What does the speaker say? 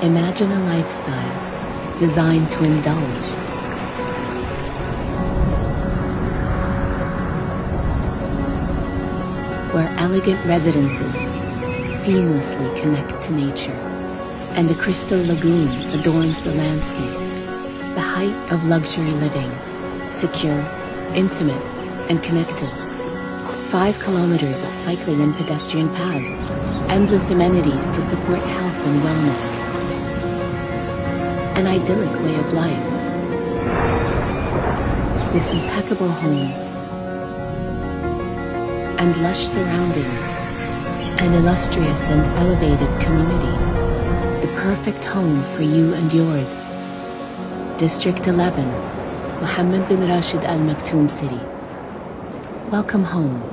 Imagine a lifestyle designed to indulge, where elegant residences seamlessly connect to nature, and a crystal lagoon adorns the landscape. The height of luxury living, secure, intimate, and connected. 5 kilometers of cycling and pedestrian paths, endless amenities to support health and wellness. An idyllic way of life, with impeccable homes and lush surroundings, an illustrious and elevated community, the perfect home for you and yours. District 11, Mohammed bin Rashid Al Maktoum City. Welcome home.